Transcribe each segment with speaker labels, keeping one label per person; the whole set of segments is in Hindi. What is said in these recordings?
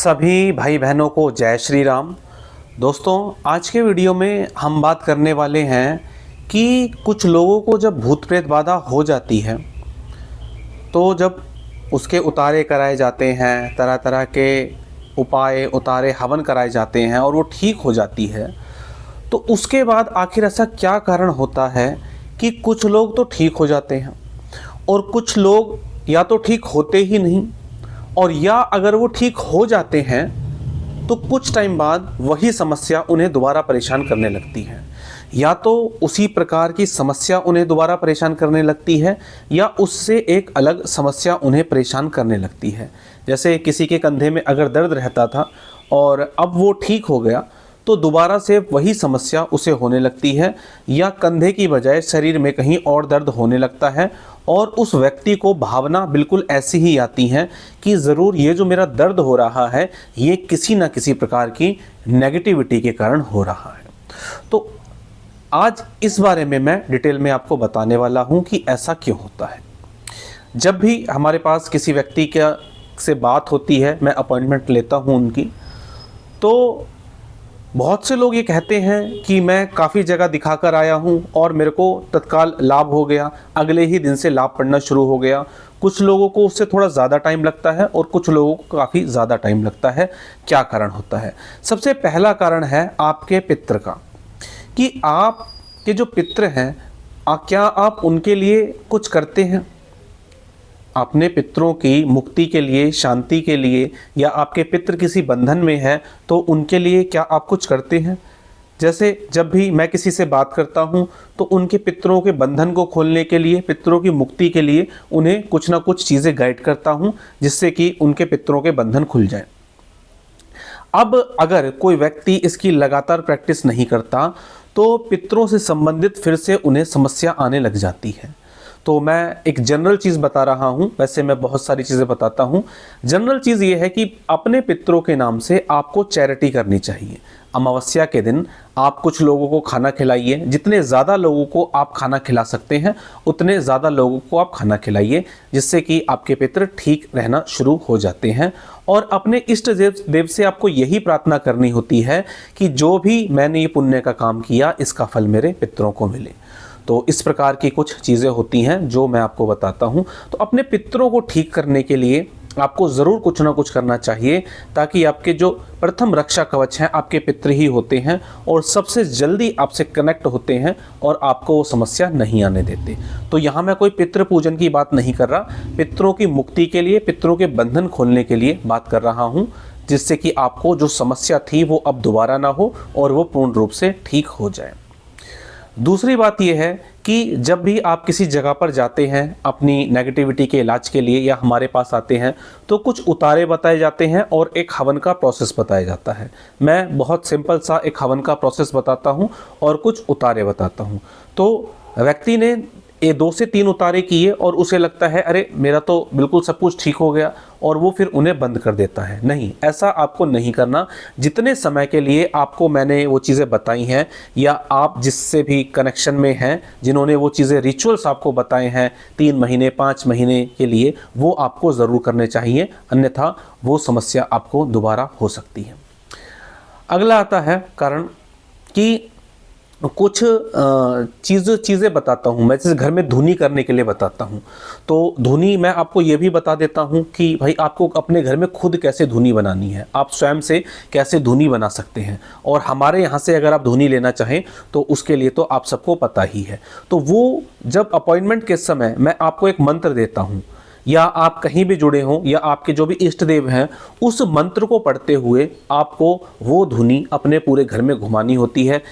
Speaker 1: सभी भाई बहनों को जय श्री राम। दोस्तों, आज के वीडियो में हम बात करने वाले हैं कि कुछ लोगों को जब भूत प्रेत बाधा हो जाती है तो जब उसके उतारे कराए जाते हैं, तरह तरह के उपाय उतारे हवन कराए जाते हैं और वो ठीक हो जाती है, तो उसके बाद आखिर ऐसा क्या कारण होता है कि कुछ लोग तो ठीक हो जाते हैं और कुछ लोग या तो ठीक होते ही नहीं, और या अगर वो ठीक हो जाते हैं तो कुछ टाइम बाद वही समस्या उन्हें दोबारा परेशान करने लगती है। या तो उसी प्रकार की समस्या उन्हें दोबारा परेशान करने लगती है या उससे एक अलग समस्या उन्हें परेशान करने लगती है। जैसे किसी के कंधे में अगर दर्द रहता था और अब वो ठीक हो गया तो दोबारा से वही समस्या उसे होने लगती है, या कंधे की बजाय शरीर में कहीं और दर्द होने लगता है और उस व्यक्ति को भावना बिल्कुल ऐसी ही आती है कि ज़रूर ये जो मेरा दर्द हो रहा है ये किसी न किसी प्रकार की नेगेटिविटी के कारण हो रहा है। तो आज इस बारे में मैं डिटेल में आपको बताने वाला हूँ कि ऐसा क्यों होता है। जब भी हमारे पास किसी व्यक्ति से बात होती है, मैं अपॉइंटमेंट लेता हूँ उनकी, तो बहुत से लोग ये कहते हैं कि मैं काफ़ी जगह दिखाकर आया हूँ और मेरे को तत्काल लाभ हो गया, अगले ही दिन से लाभ पड़ना शुरू हो गया। कुछ लोगों को उससे थोड़ा ज़्यादा टाइम लगता है और कुछ लोगों को काफ़ी ज़्यादा टाइम लगता है। क्या कारण होता है? सबसे पहला कारण है आपके पितृ का, कि आपके जो पितृ हैं क्या आप उनके लिए कुछ करते हैं? अपने पितरों की मुक्ति के लिए, शांति के लिए, या आपके पितृ किसी बंधन में है तो उनके लिए क्या आप कुछ करते हैं? जैसे जब भी मैं किसी से बात करता हूं तो उनके पितरों के बंधन को खोलने के लिए, पितरों की मुक्ति के लिए उन्हें कुछ ना कुछ चीज़ें गाइड करता हूं जिससे कि उनके पितरों के बंधन खुल जाएं। अब अगर कोई व्यक्ति इसकी लगातार प्रैक्टिस नहीं करता तो पितरों से संबंधित फिर से उन्हें समस्या आने लग जाती है। तो मैं एक जनरल चीज़ बता रहा हूँ, वैसे मैं बहुत सारी चीज़ें बताता हूँ। जनरल चीज़ ये है कि अपने पितरों के नाम से आपको चैरिटी करनी चाहिए। अमावस्या के दिन आप कुछ लोगों को खाना खिलाइए, जितने ज़्यादा लोगों को आप खाना खिला सकते हैं उतने ज़्यादा लोगों को आप खाना खिलाइए, जिससे कि आपके पितर ठीक रहना शुरू हो जाते हैं। और अपने इष्ट देव से आपको यही प्रार्थना करनी होती है कि जो भी मैंने ये पुण्य का काम किया इसका फल मेरे पितरों को मिले। तो इस प्रकार की कुछ चीज़ें होती हैं जो मैं आपको बताता हूं। तो अपने पितरों को ठीक करने के लिए आपको ज़रूर कुछ ना कुछ करना चाहिए, ताकि आपके जो प्रथम रक्षा कवच हैं आपके पितृ ही होते हैं और सबसे जल्दी आपसे कनेक्ट होते हैं और आपको वो समस्या नहीं आने देते। तो यहाँ मैं कोई पितृ पूजन की बात नहीं कर रहा, पितरों की मुक्ति के लिए, पितरों के बंधन खोलने के लिए बात कर रहा हूँ, जिससे कि आपको जो समस्या थी वो अब दोबारा ना हो और वो पूर्ण रूप से ठीक हो जाए। दूसरी बात यह है कि जब भी आप किसी जगह पर जाते हैं अपनी नेगेटिविटी के इलाज के लिए या हमारे पास आते हैं तो कुछ उतारे बताए जाते हैं और एक हवन का प्रोसेस बताया जाता है। मैं बहुत सिंपल सा एक हवन का प्रोसेस बताता हूं और कुछ उतारे बताता हूं। तो व्यक्ति ने ये 2 से 3 उतारे किए और उसे लगता है अरे मेरा तो बिल्कुल सब कुछ ठीक हो गया, और वो फिर उन्हें बंद कर देता है। नहीं, ऐसा आपको नहीं करना। जितने समय के लिए आपको मैंने वो चीज़ें बताई हैं या आप जिससे भी कनेक्शन में हैं, जिन्होंने वो चीज़ें रिचुअल्स आपको बताए हैं 3 महीने 5 महीने के लिए, वो आपको ज़रूर करने चाहिए, अन्यथा वो समस्या आपको दोबारा हो सकती है। अगला आता है कारण कि कुछ चीज़ें बताता हूँ मैं, जैसे घर में धुनी करने के लिए बताता हूँ। तो धुनी मैं आपको ये भी बता देता हूँ कि भाई आपको अपने घर में खुद कैसे धुनी बनानी है, आप स्वयं से कैसे धुनी बना सकते हैं। और हमारे यहाँ से अगर आप धुनी लेना चाहें तो उसके लिए तो आप सबको पता ही है। तो वो जब अपॉइंटमेंट के समय मैं आपको एक मंत्र देता हूँ, या आप कहीं भी जुड़े हों या आपके जो भी इष्ट देव हैं, उस मंत्र को पढ़ते हुए आपको वो धुनी अपने पूरे घर में घुमानी होती है।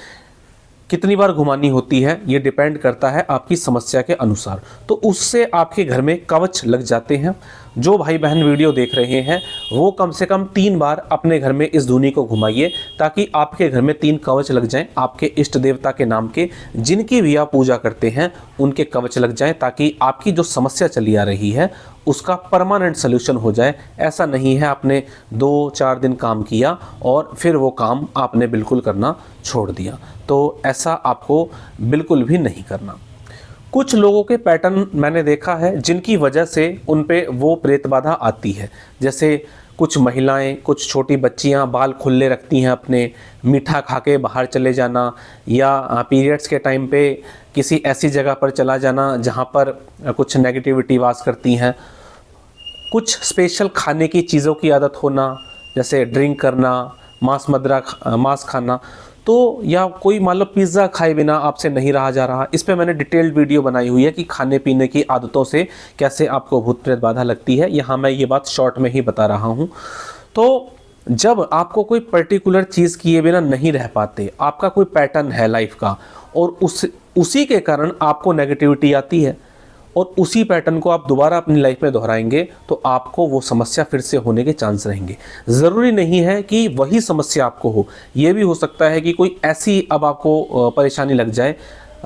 Speaker 1: कितनी बार घुमानी होती है ये डिपेंड करता है आपकी समस्या के अनुसार। तो उससे आपके घर में कवच लग जाते हैं। जो भाई बहन वीडियो देख रहे हैं वो कम से कम 3 बार अपने घर में इस धुनी को घुमाइए, ताकि आपके घर में 3 कवच लग जाएं आपके इष्ट देवता के नाम के, जिनकी भी आप पूजा करते हैं उनके कवच लग जाएं, ताकि आपकी जो समस्या चली आ रही है उसका परमानेंट सोल्यूशन हो जाए। ऐसा नहीं है आपने 2-4 दिन काम किया और फिर वो काम आपने बिल्कुल करना छोड़ दिया। तो ऐसा आपको बिल्कुल भी नहीं करना। कुछ लोगों के पैटर्न मैंने देखा है जिनकी वजह से उन पे वो प्रेत बाधा आती है। जैसे कुछ महिलाएं, कुछ छोटी बच्चियां बाल खुले रखती हैं अपने, मीठा खा के बाहर चले जाना, या पीरियड्स के टाइम पे किसी ऐसी जगह पर चला जाना जहां पर कुछ नेगेटिविटी वास करती हैं, कुछ स्पेशल खाने की चीज़ों की आदत होना, जैसे ड्रिंक करना, मांस खाना, तो या कोई मान लो पिज़्ज़ा खाए बिना आपसे नहीं रहा जा रहा। इस पे मैंने डिटेल्ड वीडियो बनाई हुई है कि खाने पीने की आदतों से कैसे आपको भूत प्रेत बाधा लगती है। यहाँ मैं ये बात शॉर्ट में ही बता रहा हूँ। तो जब आपको कोई पर्टिकुलर चीज़ किए बिना नहीं रह पाते, आपका कोई पैटर्न है लाइफ का, और उसी के कारण आपको नेगेटिविटी आती है, और उसी पैटर्न को आप दोबारा अपनी लाइफ में दोहराएंगे, तो आपको वो समस्या फिर से होने के चांस रहेंगे। ज़रूरी नहीं है कि वही समस्या आपको हो, ये भी हो सकता है कि कोई ऐसी अब आपको परेशानी लग जाए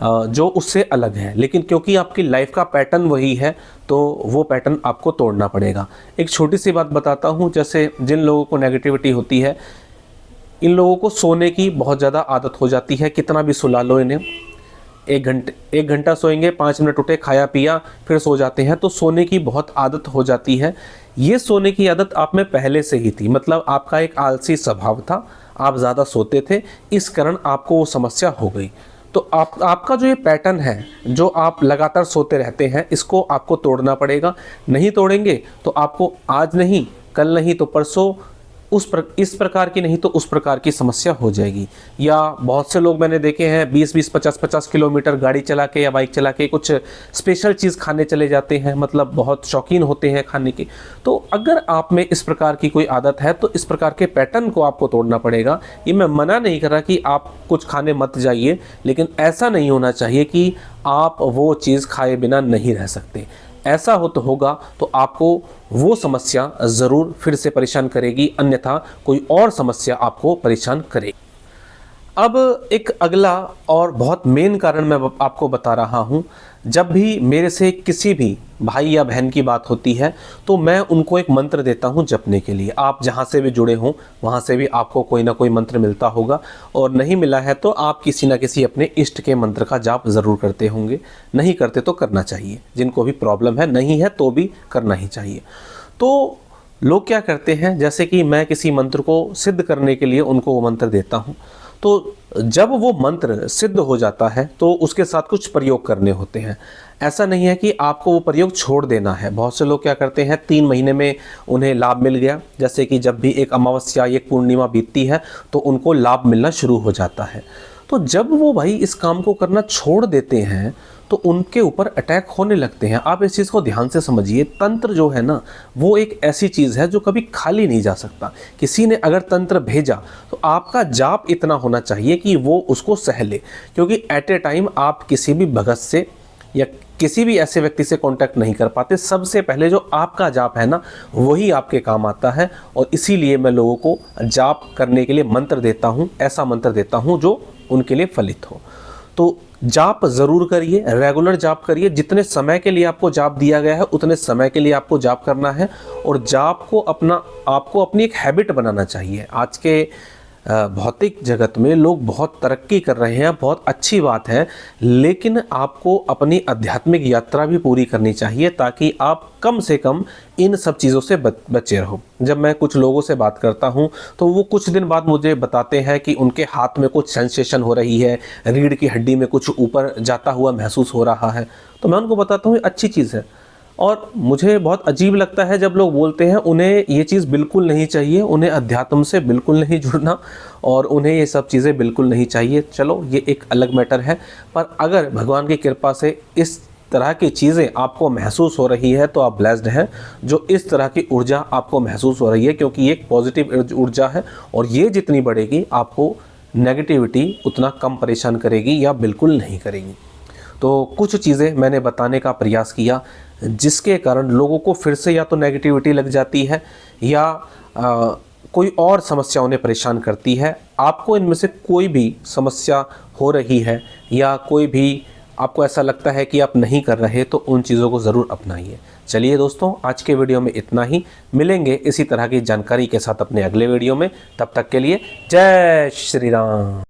Speaker 1: जो उससे अलग है, लेकिन क्योंकि आपकी लाइफ का पैटर्न वही है, तो वो पैटर्न आपको तोड़ना पड़ेगा। एक छोटी सी बात बताता हूँ, जैसे जिन लोगों को नेगेटिविटी होती है, इन लोगों को सोने की बहुत ज़्यादा आदत हो जाती है। कितना भी सुला लो इन्हें, एक घंटा सोएंगे, 5 मिनट उठे, खाया पिया, फिर सो जाते हैं, तो सोने की बहुत आदत हो जाती है। ये सोने की आदत आप में पहले से ही थी, मतलब आपका एक आलसी स्वभाव था, आप ज़्यादा सोते थे, इस कारण आपको वो समस्या हो गई। तो आपका जो ये पैटर्न है, जो आप लगातार सोते रहते हैं, इसको आपको तोड़ना पड़ेगा। नहीं तोड़ेंगे तो आपको आज नहीं, कल नहीं तो परसों इस प्रकार की नहीं तो उस प्रकार की समस्या हो जाएगी। या बहुत से लोग मैंने देखे हैं 20-20, 50-50 किलोमीटर गाड़ी चला के या बाइक चला के कुछ स्पेशल चीज़ खाने चले जाते हैं, मतलब बहुत शौकीन होते हैं खाने के। तो अगर आप में इस प्रकार की कोई आदत है, तो इस प्रकार के पैटर्न को आपको तोड़ना पड़ेगा। ये मैं मना नहीं कर रहा कि आप कुछ खाने मत जाइए, लेकिन ऐसा नहीं होना चाहिए कि आप वो चीज़ खाए बिना नहीं रह सकते। ऐसा होगा तो आपको वो समस्या ज़रूर फिर से परेशान करेगी, अन्यथा कोई और समस्या आपको परेशान करेगी। अब एक अगला और बहुत मेन कारण मैं आपको बता रहा हूँ। जब भी मेरे से किसी भी भाई या बहन की बात होती है, तो मैं उनको एक मंत्र देता हूँ जपने के लिए। आप जहाँ से भी जुड़े हों, वहाँ से भी आपको कोई ना कोई मंत्र मिलता होगा, और नहीं मिला है तो आप किसी न किसी अपने इष्ट के मंत्र का जाप ज़रूर करते होंगे। नहीं करते तो करना चाहिए, जिनको भी प्रॉब्लम है, नहीं है तो भी करना ही चाहिए। तो लोग क्या करते हैं, जैसे कि मैं किसी मंत्र को सिद्ध करने के लिए उनको वो मंत्र देता हूँ, तो जब वो मंत्र सिद्ध हो जाता है तो उसके साथ कुछ प्रयोग करने होते हैं। ऐसा नहीं है कि आपको वो प्रयोग छोड़ देना है। बहुत से लोग क्या करते हैं, 3 महीने में उन्हें लाभ मिल गया, जैसे कि जब भी एक अमावस्या, एक पूर्णिमा बीतती है तो उनको लाभ मिलना शुरू हो जाता है। तो जब वो भाई इस काम को करना छोड़ देते हैं, तो उनके ऊपर अटैक होने लगते हैं। आप इस चीज़ को ध्यान से समझिए। तंत्र जो है ना, वो एक ऐसी चीज़ है जो कभी खाली नहीं जा सकता। किसी ने अगर तंत्र भेजा तो आपका जाप इतना होना चाहिए कि वो उसको सह ले, क्योंकि एट ए टाइम आप किसी भी भगत से या किसी भी ऐसे व्यक्ति से कांटेक्ट नहीं कर पाते। सबसे पहले जो आपका जाप है ना, वही आपके काम आता है, और इसीलिए मैं लोगों को जाप करने के लिए मंत्र देता हूँ। ऐसा मंत्र देता हूँ जो उनके लिए फलित हो। तो जाप ज़रूर करिए, रेगुलर जाप करिए। जितने समय के लिए आपको जाप दिया गया है, उतने समय के लिए आपको जाप करना है, और जाप को आपको अपनी एक हैबिट बनाना चाहिए। आज के भौतिक जगत में लोग बहुत तरक्की कर रहे हैं, बहुत अच्छी बात है, लेकिन आपको अपनी आध्यात्मिक यात्रा भी पूरी करनी चाहिए, ताकि आप कम से कम इन सब चीज़ों से बचे रहो। जब मैं कुछ लोगों से बात करता हूं, तो वो कुछ दिन बाद मुझे बताते हैं कि उनके हाथ में कुछ सेंसेशन हो रही है, रीढ़ की हड्डी में कुछ ऊपर जाता हुआ महसूस हो रहा है। तो मैं उनको बताता हूँ ये अच्छी चीज़ है। और मुझे बहुत अजीब लगता है जब लोग बोलते हैं उन्हें ये चीज़ बिल्कुल नहीं चाहिए, उन्हें अध्यात्म से बिल्कुल नहीं जुड़ना, और उन्हें ये सब चीज़ें बिल्कुल नहीं चाहिए। चलो ये एक अलग मैटर है, पर अगर भगवान की कृपा से इस तरह की चीज़ें आपको महसूस हो रही है, तो आप ब्लेस्ड हैं जो इस तरह की ऊर्जा आपको महसूस हो रही है, क्योंकि ये एक पॉजिटिव ऊर्जा है, और ये जितनी बढ़ेगी आपको नेगेटिविटी उतना कम परेशान करेगी या बिल्कुल नहीं करेगी। तो कुछ चीज़ें मैंने बताने का प्रयास किया, जिसके कारण लोगों को फिर से या तो नेगेटिविटी लग जाती है, या कोई और समस्या उन्हें परेशान करती है। आपको इनमें से कोई भी समस्या हो रही है, या कोई भी आपको ऐसा लगता है कि आप नहीं कर रहे, तो उन चीज़ों को ज़रूर अपनाइए। चलिए दोस्तों, आज के वीडियो में इतना ही। मिलेंगे इसी तरह की जानकारी के साथ अपने अगले वीडियो में। तब तक के लिए जय श्री राम।